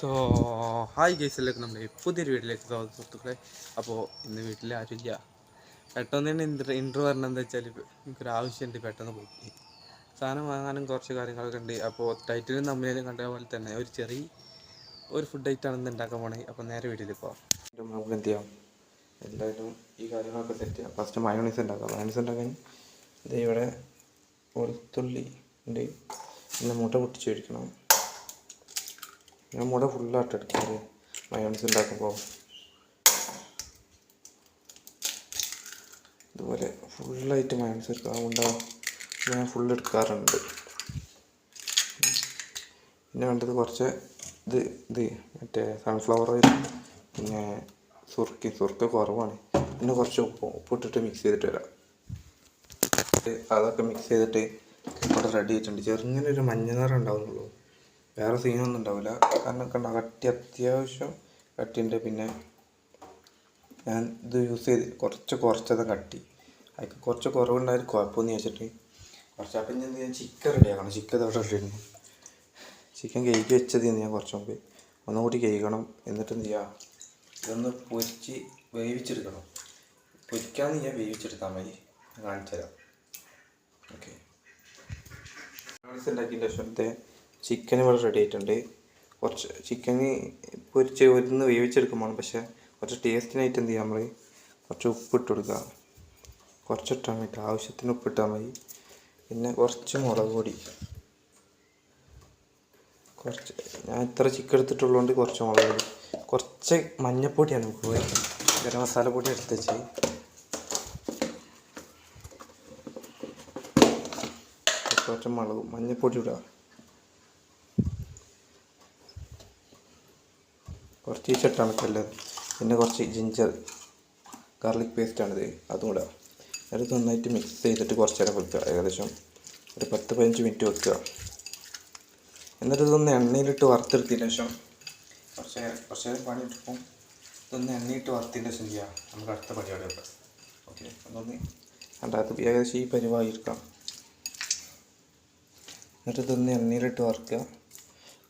So hi ഗൈസിലേക്ക് നമ്മുടെ പുതിയൊരു വീട്ടിലേക്ക് സ്വാഗതം സുഹൃത്തുക്കളെ. അപ്പോൾ ഇന്ന് വീട്ടിൽ ആരുമില്ല. പെട്ടെന്ന് തന്നെ ഇൻട്രോ പറഞ്ഞത് എന്താ വെച്ചാൽ എനിക്കൊരു ആവശ്യമുണ്ട്, പെട്ടെന്ന് പോയി സാധനം വാങ്ങാനും കുറച്ച് കാര്യങ്ങളൊക്കെ ഉണ്ട്. അപ്പോൾ ടൈറ്റിലും തമ്മിലും കണ്ട പോലെ തന്നെ ഒരു ഫുഡ് ഐറ്റമാണ് ഇന്ന് ഉണ്ടാക്കാൻ പോണേ. അപ്പോൾ നേരെ വീട്ടിൽ പോകാം. നമുക്ക് എന്ത് ചെയ്യാം, എന്തായാലും ഈ കാര്യങ്ങളൊക്കെ സെറ്റ് ചെയ്യാം. ഫസ്റ്റ് മയോണൈസ് ഉണ്ടാക്കാൻ ഇത് ഇവിടെ വെളുത്തുള്ളി ഉണ്ട്, പിന്നെ മുട്ട പൊട്ടിച്ച് മേടിക്കണം. ഞാൻ മുട്ട ഫുള്ളായിട്ട് എടുക്കാറ് മയോണൈസ് ഉണ്ടാക്കുമ്പോൾ. ഇതുപോലെ ഫുള്ളായിട്ട് മയോണൈസ് എടുക്കുക, അതുകൊണ്ട് ഞാൻ ഫുള്ള് എടുക്കാറുണ്ട്. പിന്നെ വേണ്ടത് കുറച്ച് ഇത് മറ്റേ സൺഫ്ലവർ ഓയിൽ, പിന്നെ സുർക്ക കുറവാണ്. പിന്നെ കുറച്ച് ഉപ്പിട്ടിട്ട് മിക്സ് ചെയ്തിട്ട് വരാം. അതൊക്കെ മിക്സ് ചെയ്തിട്ട് ഇവിടെ റെഡി ആയിട്ടുണ്ട്. ചെറുങ്ങനെ ഒരു മഞ്ഞ നിറം ഉണ്ടാവുന്നുള്ളൂ, വേറെ സീനൊന്നും ഉണ്ടാവില്ല. കാരണം കണ്ട കട്ടി, അത്യാവശ്യം കട്ടിയുണ്ട്. പിന്നെ ഞാൻ ഇത് യൂസ് ചെയ്ത് കുറച്ചത് കട്ടി, അതിൽ കുറച്ച് കുറവുണ്ടായാലും കുഴപ്പമെന്ന് വെച്ചിട്ട് കുറച്ച്. അപ്പം ഞാൻ ചിക്കൻ റെഡിയാക്കണം. ചിക്കൻ അവിടെ ഇട്ടിരുന്നു. ചിക്കൻ കഴുകി വെച്ചത് ഞാൻ കുറച്ച് മുമ്പ് ഒന്നുകൂടി കഴുകണം. എന്നിട്ട് എന്ത് ചെയ്യുക, ഇതൊന്ന് പൊരിച്ച് വേവിച്ചെടുക്കണം. പൊരിക്കാമെന്ന് ഞാൻ വേവിച്ചെടുത്താൽ മതി, കാണിച്ചു തരാം. ഓക്കെ, ഉണ്ടാക്കിയതിൻ്റെ ശേഷത്തെ ചിക്കൻ ഇവിടെ റെഡി ആയിട്ടുണ്ട്. കുറച്ച് ചിക്കന് പൊരിച്ച് ഒന്ന് വേവിച്ചെടുക്കുമ്പോൾ, പക്ഷേ കുറച്ച് ടേസ്റ്റിനായിട്ട് എന്ത് ചെയ്യാം, നമ്മൾ കുറച്ച് ഉപ്പിട്ട് കൊടുക്കുക. കുറച്ചിട്ടാൽ മതി, ആവശ്യത്തിന് ഉപ്പിട്ടാൽ മതി. പിന്നെ കുറച്ച് മുളക് പൊടി, ഞാൻ ഇത്ര ചിക്കൻ എടുത്തിട്ടുള്ളതുകൊണ്ട് കുറച്ച് മുളക് പൊടി, കുറച്ച് മഞ്ഞൾപ്പൊടിയാണ് പോയി, ഗരം മസാല പൊടി എടുത്ത് വെച്ച്, കുറച്ച് മഞ്ഞൾപ്പൊടി ഇടുക. കുറച്ച് ചട്ടാണ് നല്ലത്. പിന്നെ കുറച്ച് ജിഞ്ചർ ഗാർലിക് പേസ്റ്റാണിത്, അതും ഇടുക. എന്നിട്ട് നന്നായിട്ട് മിക്സ് ചെയ്തിട്ട് കുറച്ച് നേരം വെക്കുക, ഏകദേശം ഒരു 10-15 മിനിറ്റ് വെക്കുക. എന്നിട്ട് ഇതൊന്ന് എണ്ണയിലിട്ട് വറുത്തെടുത്തതിന് ശേഷം കുറച്ച് നേരം പണി എടുക്കും. ഇതൊന്ന് എണ്ണയിട്ട് വറുത്തതിന് ശേഷം ചെയ്യുക, നമുക്ക് അടുത്ത പരിപാടി വെക്കാം. ഓക്കെ, അതൊന്ന് രണ്ടാമത് ഏകദേശം ഈ പരിവായിരിക്കാം. എന്നിട്ട് ഇതൊന്ന് എണ്ണയിലിട്ട് വറുക്കുക.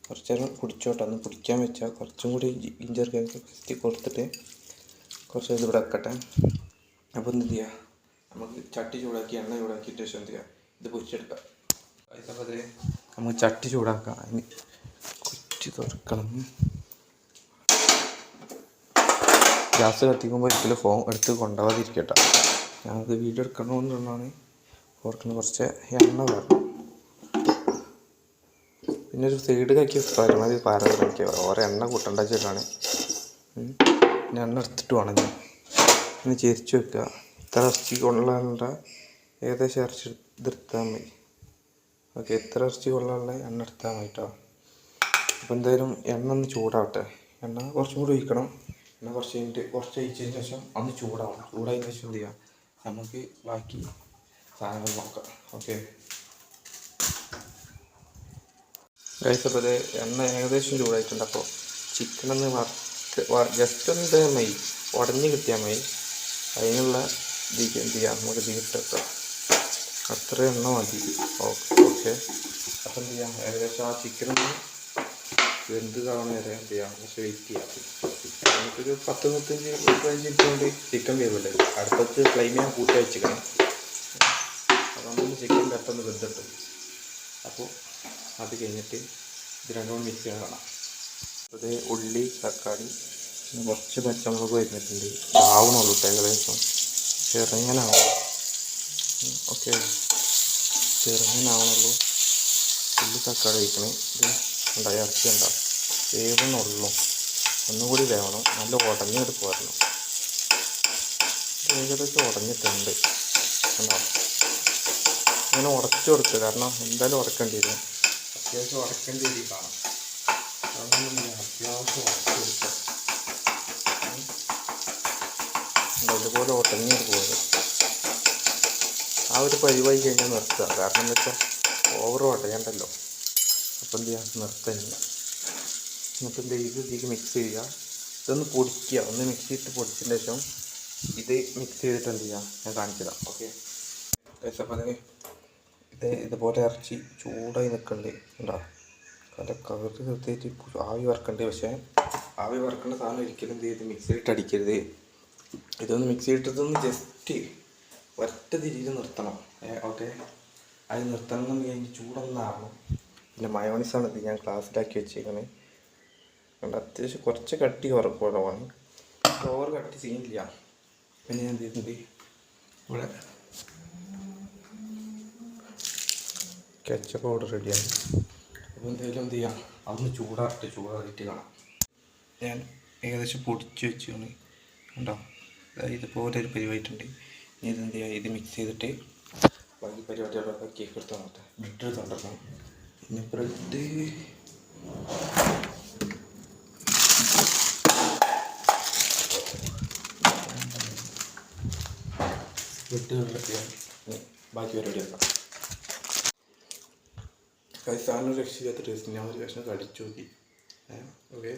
കുറച്ച് നേരം പിടിച്ചോട്ടെ, ഒന്ന് പിടിക്കാൻ വെച്ചാൽ കുറച്ചും കൂടി ജിഞ്ചർ ഗാർലിക് കൊടുത്തിട്ട് കുറച്ച് ഇതിവിടെ വെക്കട്ടെ. അപ്പോൾ എന്ത് ചെയ്യുക, നമുക്ക് ചട്ടി ചൂടാക്കി എണ്ണ ചൂടാക്കിയിട്ട് ശേഷം എന്ത് ചെയ്യുക, ഇത് പൊരിച്ചെടുക്കാം. അപ്പോൾ അത് നമുക്ക് ചട്ടി ചൂടാക്കാം. അതിന് കുറ്റി തുറക്കണം. ഗ്യാസ് കത്തിക്കുമ്പോൾ ഒരിക്കലും ഫോൺ എടുത്ത് കൊണ്ടുപോകാതിരിക്കട്ടെ. ഞാനത് വീഡിയോ എടുക്കണമെന്നുള്ളതാണ് ഓർക്കുന്നത്. കുറച്ച് എണ്ണ വേണം. പിന്നെ ഒരു സൈഡ് കാക്കി പരമാവധി പാരം കഴിക്കുക, ഓരോ എണ്ണ കൂട്ടേണ്ട വെച്ചിട്ടാണ്. പിന്നെ എണ്ണ എടുത്തിട്ട് വേണം ഞാൻ പിന്നെ ചെരിച്ച് വെക്കുക. ഇത്ര ഇറച്ചി കൊള്ളാനുള്ള ഏകദേശം ഇറച്ചി ഇതെടുത്താൽ മതി. ഓക്കെ, ഇത്ര ഇറച്ചി കൊള്ളാനുള്ള എണ്ണ എടുത്താൽ മതി കേട്ടോ. അപ്പോൾ എന്തായാലും എണ്ണ ഒന്ന് ചൂടാവട്ടെ. എണ്ണ കുറച്ചും കൂടി ഒഴിക്കണം. എണ്ണ കുറച്ച് ഒഴിച്ചതിന് ശേഷം ഒന്ന് ചൂടായതിന് ശേഷം എന്ത് ചെയ്യാം, നമുക്ക് ബാക്കി സാധനങ്ങൾ നോക്കാം. ഓക്കെ ഗൈസ്, അപ്പോൾ ഇത് എണ്ണ ഏകദേശം ചൂടായിട്ടുണ്ട്. അപ്പോൾ ചിക്കനൊന്ന് ജസ്റ്റ് ഒന്ന് ഇതാൽ മതി, ഉടഞ്ഞ് കിട്ടിയാൽ മതി. അതിനുള്ള ഇതിക്ക് എന്ത് ചെയ്യാം, നമുക്ക് തീർച്ചയായിട്ടും അത്ര എണ്ണ മതി. ഓക്കെ, അപ്പോൾ എന്ത് ചെയ്യാം, ഏകദേശം ആ ചിക്കനൊന്ന് വെന്ത് കാണുന്ന വരെ എന്ത് ചെയ്യാം, പക്ഷേ വെയിറ്റ് ചെയ്യാം. നമുക്കൊരു 10-15 മിനിറ്റ് കൊണ്ട് ചിക്കൻ വേവില്ലേ. അടുപ്പത്ത് ഫ്ലെയിം ഞാൻ കൂട്ടി വെച്ചിക്കണം, അതുകൊണ്ട് ചിക്കൻ പെട്ടെന്ന് വെന്തിട്ടും. അപ്പോൾ അത് കഴിഞ്ഞിട്ട് ഇത് രണ്ടും മിക്സ് ചെയ്യാൻ കാണാം. അത് ഉള്ളി, തക്കാളി, പിന്നെ കുറച്ച് പച്ചമുളക് വരുന്നിട്ടുണ്ട്. ആവണുള്ളൂ ഏകദേശം, ചെറുങ്ങനാവും. ഓക്കെ, ചെറുങ്ങനാവണുള്ളൂ. ഉള്ളി തക്കാളി വയ്ക്കണേ. ഇത് ഉണ്ടായി ഇറച്ചി ഉണ്ടാവും, വേവണുള്ളൂ. ഒന്നുകൂടി വേവണം, നല്ല ഉടഞ്ഞെടുപ്പ് വരണം. ഏകദേശം ഉടഞ്ഞിട്ടുണ്ട്, ഉണ്ടാവും. ഇങ്ങനെ ഉടച്ചു കൊടുക്കുക, കാരണം എന്തായാലും ഉടക്കേണ്ടി വരും. അത്യാവശ്യം ഉടക്കേണ്ടി വരും കാണാം. അതുകൊണ്ട് അത്യാവശ്യം ഉടച്ചു കൊടുക്കുക. ഇതുപോലെ ഉടഞ്ഞിട്ട് പോകുക. ആ ഒരു പരിവായി കഴിഞ്ഞാൽ നിർത്തുക. കാരണം എന്താ വെച്ചാൽ ഓവർ ഉടയണ്ടല്ലോ. അപ്പം എന്ത് ചെയ്യുക, നിർത്തുക. എന്നിട്ട് എന്ത് ചെയ്ത് ഇതിലേക്ക് മിക്സ് ചെയ്യുക. ഇതൊന്ന് പൊടിക്കുക. ഒന്ന് മിക്സിയിട്ട് പൊടിച്ചതിന് ശേഷം ഇത് മിക്സ് ചെയ്തിട്ട് എന്ത് ചെയ്യുക, ഞാൻ കാണിച്ചു തരാം. ഓക്കെ, അപ്പം ഇതുപോലെ ഇറച്ചി ചൂടായി നിൽക്കണ്ടേ, ഉണ്ടോ? കല കവർ നിർത്തിയിട്ട് ആവി വറക്കണ്ടേ. പക്ഷേ ആവി വറക്കേണ്ട സാധനം ഒരിക്കലും എന്ത് ചെയ്ത് മിക്സിയിലിട്ട് അടിക്കരുത്. ഇതൊന്ന് മിക്സിയിലിട്ടതൊന്ന് ജസ്റ്റ് ഒറ്റ തിരിയിൽ നിർത്തണം. ഓക്കെ, അത് നിർത്തണം എന്നുണ്ടെങ്കിൽ അതിൻ്റെ ചൂടൊന്നാകണം. പിന്നെ മയോണൈസാണിത് ഞാൻ ഗ്ലാസ്സിലാക്കി വെച്ചേക്കണേ. അതുകൊണ്ട് അത്യാവശ്യം കുറച്ച് കട്ടി കുറവാണ്, ഓവർ കട്ടി സീനില്ല. പിന്നെ ഞാൻ എന്ത് ചെയ്യുന്നത്, ഇവിടെ കെച്ചപ്പ് പൗഡർ റെഡിയാണ്. അപ്പോൾ എന്തായാലും എന്ത് ചെയ്യാം, അതൊന്ന് ചൂടാറിയിട്ട് കാണാം. ഞാൻ ഏകദേശം പൊടിച്ച് വെച്ചാണ് ഉണ്ടോ, ഇതുപോലെ ഒരു പരിപാടിയിട്ടുണ്ട്. ഇനി ഇതെന്ത് ചെയ്യുക, ഇത് മിക്സ് ചെയ്തിട്ട് ബാക്കി പരിപാടികളൊക്കെ കേക്ക് എടുത്ത് നോക്കട്ടെ. ബ്രെഡ് എടുത്തുകൊണ്ടിരണം. പിന്നെ ബ്രെഡ് ബാക്കി പരിപാടിയൊക്കെ സാധനം രക്ഷിക്കാത്ത ടേസ്റ്റ്. ഞാൻ ഒരു കഷ്ണം കടിച്ചു നോക്കി. ഓക്കെ,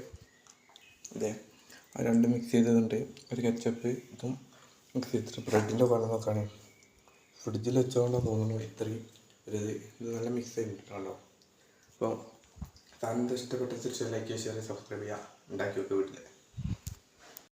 അതെ, ആ രണ്ട് മിക്സ് ചെയ്തതുണ്ട്. ഒരു കെച്ചപ്പ് ഇതും മിക്സ് ചെയ്തിട്ട് ബ്രെഡിൻ്റെ കളർ നോക്കുകയാണെ ഫ്രിഡ്ജിൽ വെച്ചുകൊണ്ടാണ് തോന്നുന്നു ഇത്രയും ഒരു ഇത് നല്ല മിക്സ് ചെയ്തിട്ടുണ്ടോ. അപ്പോൾ സാധനം ഇഷ്ടപ്പെട്ട ലൈക്ക്, ഷെയർ, സബ്സ്ക്രൈബ് ചെയ്യുക. ഉണ്ടാക്കി വെക്കുക വീട്ടിൽ.